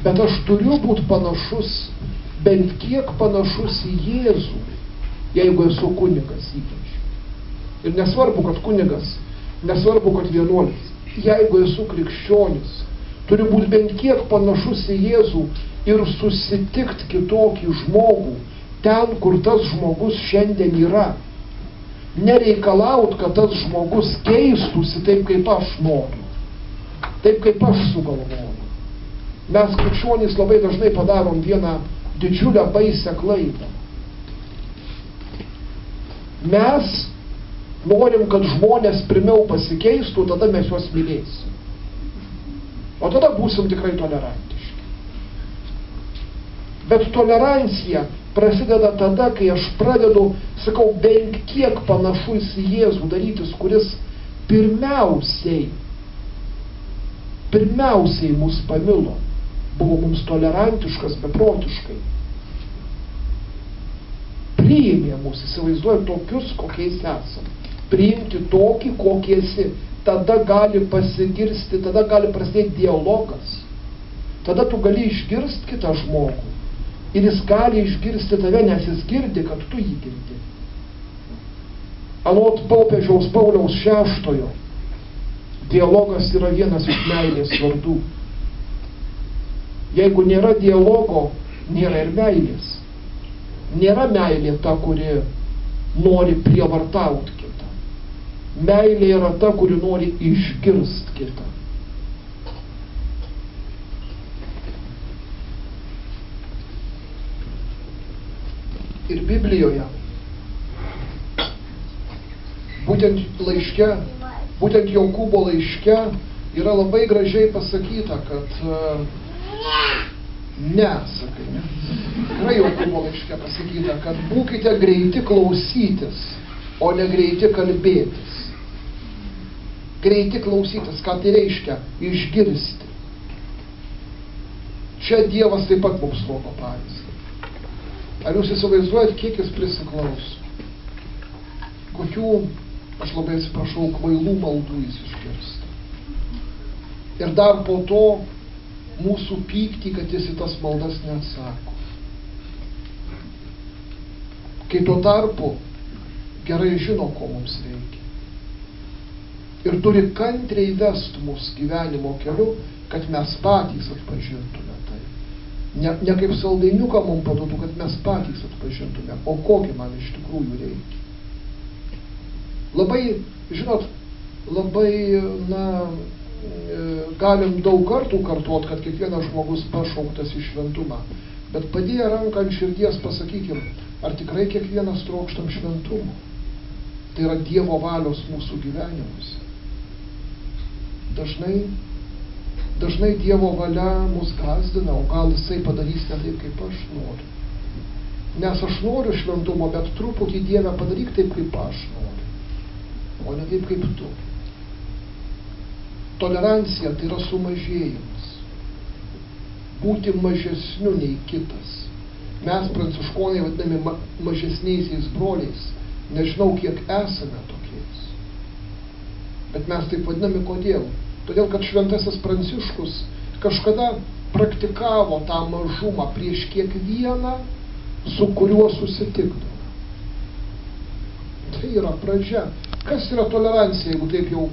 A: Bet aš turiu būti panašus, bent kiek panašus į Jėzų, jeigu esu kunigas ypač. Ir nesvarbu, kad kunigas, nesvarbu, kad vienuolis. Jeigu esu krikščionis, turiu būti bent kiek panašus į Jėzų ir susitikti kitokį žmogų ten, kur tas žmogus šiandien yra. Nereikalaut, kad tas žmogus keistųsi taip, kaip aš noriu, taip, kaip aš sugalvoju. Mes krikščionys labai dažnai padarom vieną didžiulę baisę klaidą. Mes norim, kad žmonės pirmiau pasikeistų, tada mes juos mylėsim. O tada būsim tikrai tolerantiški. Bet tolerancija prasideda tada, kai aš pradedu, sakau, bent kiek panašus į Jėzų darytis, kuris pirmiausiai mus pamilo, buvo mums tolerantiškas beprotiškai. Priėmė mus, įsivaizduoju, tokius, kokiais esam. Priimti tokį, kokie esi. Tada gali pasigirsti, tada gali prasidėti dialogas. Tada tu gali išgirsti kitą žmogų. Ir jis gali išgirsti tave, nes jis girdi, kad tu jį girdi. Anot popiežiaus Pauliaus VI, dialogas yra vienas iš meilės vardų. Jeigu nėra dialogo, nėra ir meilės. Nėra meilė ta, kuri nori prievartauti kitą. Meilė yra ta, kuri nori išgirsti kitą. Ir Biblijoje, būtent Jokūbo laiške yra labai gražiai pasakyta, kad sakai, ne? Tikrai Jokūbo laiške pasakyta, kad būkite greiti klausytis, o ne greiti kalbėtis. Greiti klausytis, ką tai reiškia? Išgirsti. Čia Dievas taip pat mums rodo pavyzdį. Ar jūs įsivaizduojat, kiek jis prisiklauso? Kokių, aš labai atsiprašau, kvailų maldų jis išgirsta. Ir dar po to mūsų pyktį, kad jis į tas maldas neatsako. Kai tuo tarpu gerai žino, ko mums reikia. Ir turi kantriai vest mus gyvenimo keliu, kad mes patys atpažintume tai. Ne kaip saldainiuką mums paduotų, kad mes patys atpažintume, o kokį man iš tikrųjų reikia. Labai, žinot, galim daug kartų kartuot, kad kiekvienas žmogus pašauktas į šventumą. Bet padėję ranką ant širdies pasakykim, ar tikrai kiekvienas trokštam šventumo? Tai yra Dievo valios mūsų gyvenimuose. Dažnai Dievo valia mus gąsdina, o gal jisai padarys ne taip, kaip aš noriu. Nes aš noriu šventumo, bet truputį Dieve padaryk taip, kaip aš noriu, o ne taip, kaip tu. Tolerancija tai yra sumažėjimas. Būti mažesniu nei kitas. Mes, pranciškonai, vadinami mažesniaisiais broliais, nežinau, kiek esame tokiais. Bet mes taip vadinami kodėl? Todėl, kad šventasis Pranciškus kažkada praktikavo tą mažumą prieš kiekvieną, su kuriuo susitikdavo. Tai yra pradžia. Kas yra tolerancija, jeigu taip jau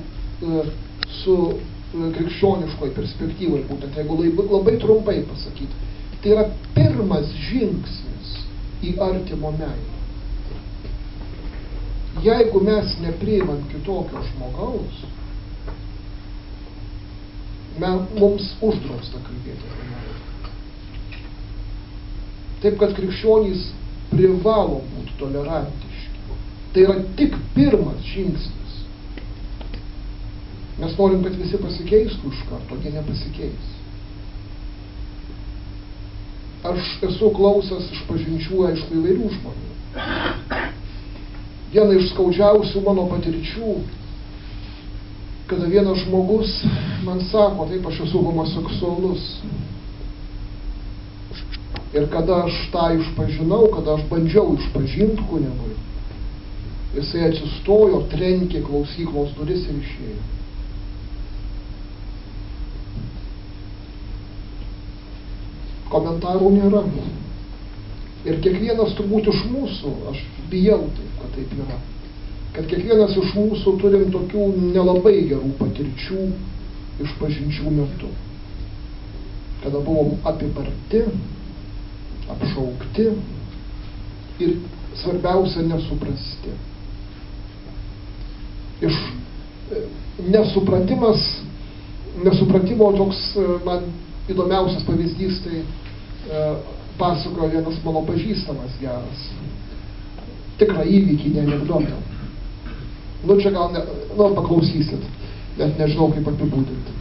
A: su krikščioniškoj perspektyvoj būtent, jeigu labai trumpai pasakyti. Tai yra pirmas žingsnis į artimo meilę. Jeigu mes nepriimam kitokio žmogaus, mums uždrausta kalbėti apie meilę. Taip, kad krikščionys privalo būti tolerantiški. Tai yra tik pirmas žingsnis. Mes norim, kad visi pasikeistų iš karto, jie nepasikeis. Aš esu klausęs išpažinčių, aišku, įvairių žmonių. Viena iš skaudžiausių mano patirčių, kada vienas žmogus man sako, taip, aš esu homoseksualus. Ir kada aš tą išpažinau, kada aš bandžiau išpažinti kunigui, jisai atsistojo, trenkė klausyklos duris ir išėjo. Komentarų nėra. Ir kiekvienas turbūt iš mūsų, aš bijau taip, kad taip yra, kad kiekvienas iš mūsų turim tokių nelabai gerų patirčių išpažinčių metu. Kada buvom apibarti, apšaukti ir svarbiausia nesuprasti. Iš nesupratimo toks man įdomiausias pavyzdys, tai pasakojo vienas mano pažįstamas geras. Tikrą įvykį, ne anekdotą. Čia gal, paklausysit, net nežinau kaip apibūdinti.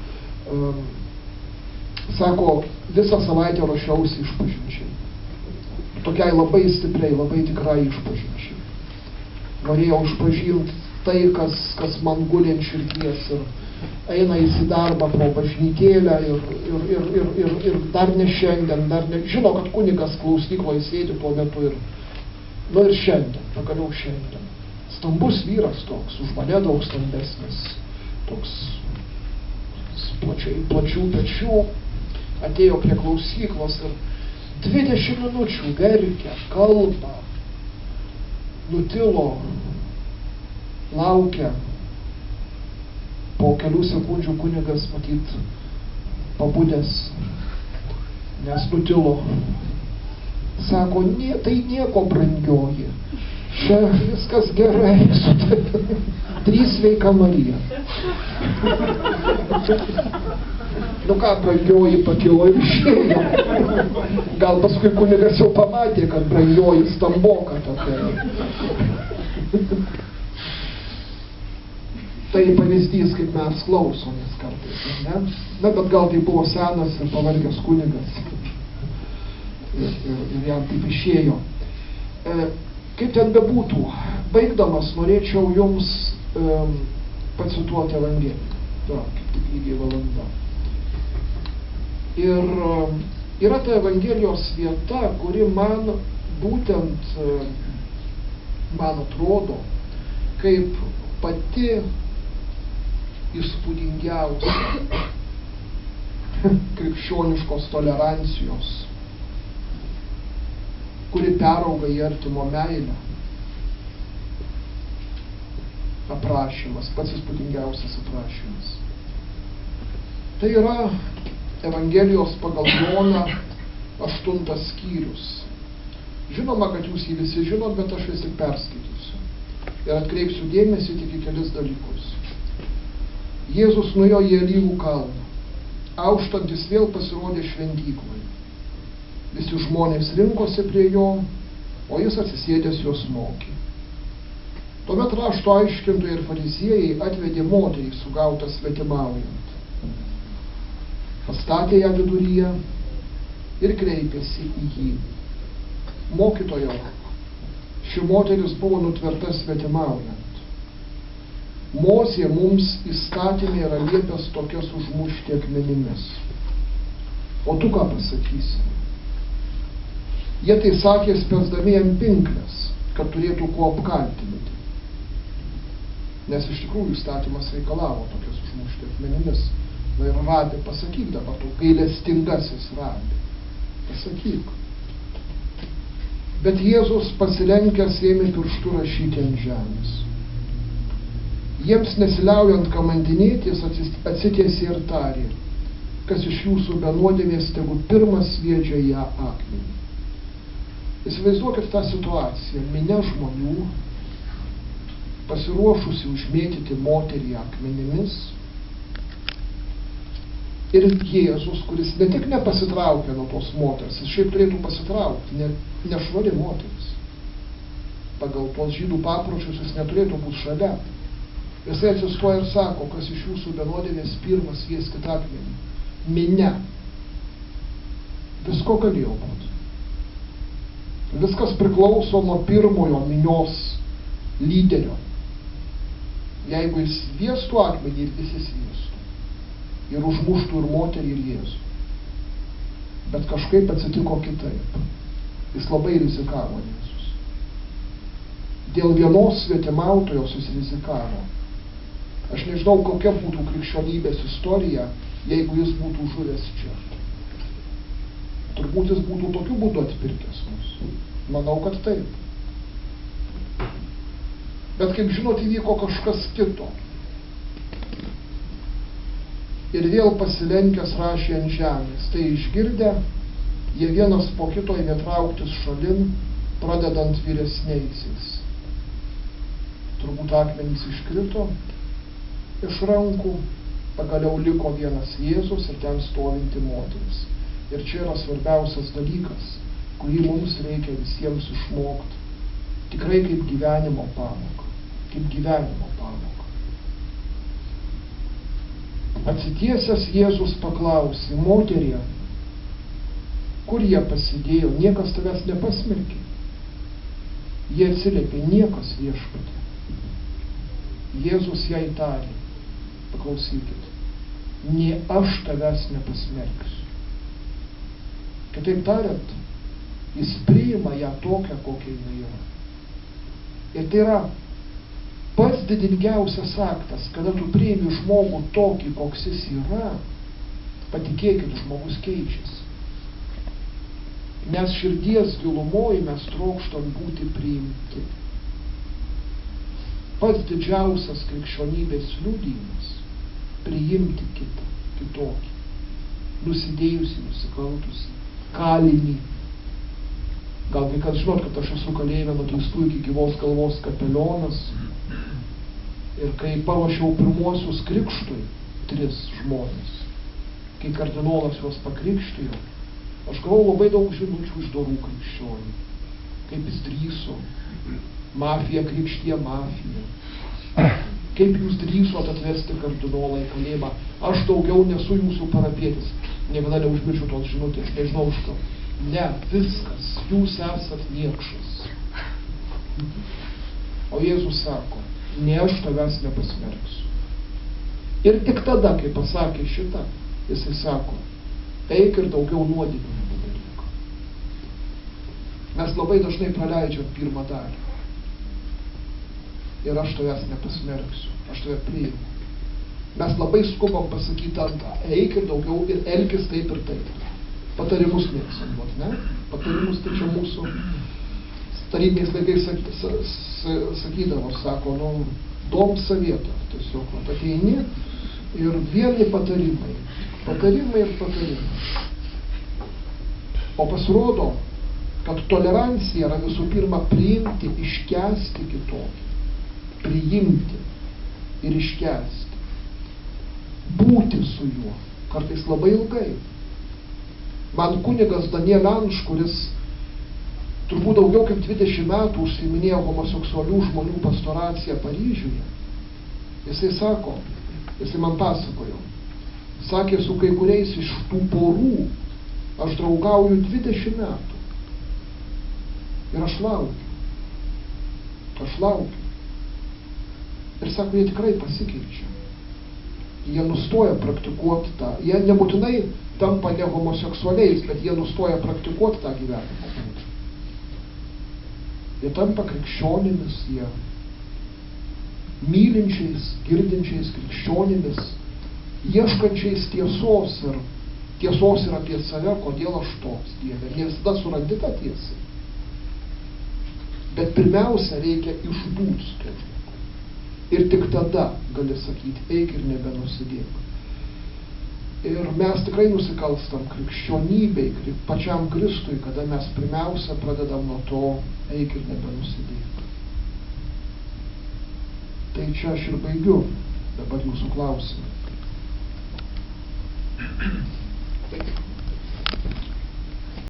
A: Sako, visą savaitę ruošiausi išpažinčiai. Tokiai labai stipriai, labai tikrai išpažinčiai. Norėjau išpažinti tai, kas man guli ant širdies ir eina į darbą pro bažnytėlę ir dar ne šiandien, žino, kad kunigas klausykloje sėdi tuo metu ir šiandien, pagaliau šiandien. Stambus vyras toks, už mane daug stambesnis, toks plačių pečių, atėjo prie klausyklos ir 20 minučių verkia, kalba, nutilo, laukia. Po kelių sekundžių kunigas matyt pabudęs, nes nutilo. Sako, tai nieko, brangioji, čia viskas gerai, 3 sveika Marija. Ką, brangioji pakilo ir išėjo. Gal paskui kunigas jau pamatė, kad brangioji stamboka tokia. Tai pavyzdys, kaip mes klausomės kartais, ne? Bet gal tai buvo senas ir pavargęs kunigas. Ir jam taip išėjo. Kaip ten bebūtų, baigdamas norėčiau jums pacituoti Evangeliją. Kaip tik lygiai valanda. Ir yra ta Evangelijos vieta, kuri man būtent, man atrodo, kaip pati įspūdingiausia krikščioniškos tolerancijos, kuri perauga į artimo meilę. Aprašymas, pats įspūdingiausias aprašymas. Tai yra Evangelijos pagal Joną 8 skyrius. Žinoma, kad jūs jį visi žinot, bet aš vis tik perskaitysiu. Ir atkreipsiu dėmesį tik į kelis dalykus. Jėzus nuėjo į Alyvų kalną. Auštant jis vėl pasirodė šventykloje. Visi žmonės rinkosi prie jo, o jis atsisėdęs juos mokė. Tuomet rašto aiškintojai ir fariziejai atvedė moterį sugautą svetimaujant. Pastatė ją viduryje ir kreipėsi į jį. Mokytojau, ši moteris buvo nutverta svetimaujant. Mozė mums įstatymė yra liepęs tokias užmušti akmenimis. O tu ką pasakysi? Jie tai sakė spęsdami ant pinklės, kad turėtų kuo apkaltinti. Nes iš tikrųjų įstatymas reikalavo tokias užmušti akmenimis. Ir Rabi, pasakyk dabar, tu gailestingasis Rabi. Pasakyk. Bet Jėzus pasilenkęs ėmė pirštu rašyti ant žemės. Jiems nesiliaujant kamantinėti, jis atsitiesė ir tarė, kas iš jūsų be nuodėmės, tegu pirmas sviedžia ją akmenį. Įsivaizduokit tą situaciją. Minia žmonių, pasiruošusi užmėtyti moterį akmenimis, ir Jėzus, kuris ne tik nepasitraukė nuo tos moters, jis šiaip turėtų pasitraukti, nešvari moteris. Pagal tos žydų papročius jis neturėtų būti šalia. Jisai atsistoja ir sako, kas iš jūsų be nuodėmės pirmas svieskit akmenį. Minia. Visko galėjo būti. Viskas priklauso nuo pirmojo minios lyderio. Jeigu jis sviestų akmenį ir visi sviestų. Ir užmuštų ir moterį, ir Jėzų. Bet kažkaip atsitiko kitaip. Jis labai rizikavo Jėzus. Dėl vienos svetimautojos jis rizikavo. Aš nežinau, kokia būtų krikščionybės istorija, jeigu jis būtų žuvęs čia. Turbūt jis būtų tokiu būdu atpirkęs mus. Manau, kad taip. Bet kaip žinot, įvyko kažkas kito. Ir vėl pasilenkęs rašė ant žemės. Tai išgirdę, jie vienas po kito ėmė trauktis šalin, pradedant vyresniaisiais. Turbūt akmenys iškrito iš rankų, pagaliau liko vienas Jėzus ir ten stovinti moteris. Ir čia yra svarbiausias dalykas, kurį mums reikia visiems išmokti. Tikrai kaip gyvenimo pamoką. Kaip gyvenimo pamoką. Atsitiesęs Jėzus paklausė, moterie, kur jie pasidėjo, niekas tavęs nepasmerkė. Jie atsiliepė, niekas, Viešpatie. Jėzus jai tarė, paklausykit, nė aš tavęs nepasmerksiu. Kitaip tariant, jis priima ją tokią, kokia jinai yra. Ir tai yra pats didingiausias aktas, kada tu priimi žmogų tokį, koks jis yra, patikėkit, žmogus keičiasi. Nes širdies gilumoje mes trokštam būti priimti. Pats didžiausias krikščionybės liudijimas – priimti kitą, kitokį, nusidėjusį, nusikaltusį, kalinį. Gal kai kas žinot, kad aš esu kalėjime nuteistų iki gyvos galvos kapelionas. Ir kai paruošiau pirmuosius krikštui 3 žmonės, kai kardinolas juos pakrikštijo, aš gavau labai daug žinučių iš dorų krikščionių. Kaip jis drįso, mafija krikštija mafiją. Kaip jūs drįsot atvesti kardinolą į kalėjimą, aš daugiau nesu jūsų parapietis. Niekada neužmiršiu tos žinutės, nežinau už ką. Ne, viskas, jūs esat niekšas. O Jėzus sako, ne aš tavęs nepasmerksiu. Ir tik tada, kai pasakė šitą, jisai sako, eik ir daugiau nuodėmių nepadaryk. Mes labai dažnai praleidžiam pirmą dalį. Ir aš tavęs nepasmerksiu, aš tave priimu. Mes labai skubam pasakyti antrą, eik ir daugiau ir elkis taip ir taip. Patarimus mėgsam, ne? Patarimus tai čia mūsų tarybiniais laikais sakydavo, sako, dom savietą, tiesiog ateini ir vieni patarimai. Patarimai ir patarimai. O pasirodo, kad tolerancija yra visų pirma priimti, iškęsti kitokį. Priimti ir iškęsti. Būti su juo. Kartais labai ilgai. Man kunigas Daniel Anš, kuris turbūt daugiau kaip 20 metų užsiiminėjo homoseksualių žmonių pastoraciją Paryžiuje, jisai sako, jisai man pasakojo, sakė, su kai kuriais iš tų porų aš draugauju 20 metų. Ir aš laukiu. Aš laukiu. Ir sako, jie tikrai pasikeičia. Jie nustoja praktikuoti tą. Jie nebūtinai tampa ne homoseksualiais, bet jie nustoja praktikuoti tą gyvenimo būdą. Jie tampa krikščionimis, jie mylinčiais, girdinčiais krikščionimis, ieškančiais tiesos ir tiesos ir apie save, kodėl aš toks, Dieve. Ne visada surandi tą tiesą. Bet pirmiausia, reikia išbūti su tuo žmogumi. Ir tik tada gali sakyti, eik ir nebenusidėk. Ir mes tikrai nusikalstam krikščionybei, pačiam Kristui, kada mes pirmiausia pradedam nuo to, eik ir nebenusidėk. Tai čia aš ir baigiu dabar jūsų klausimą.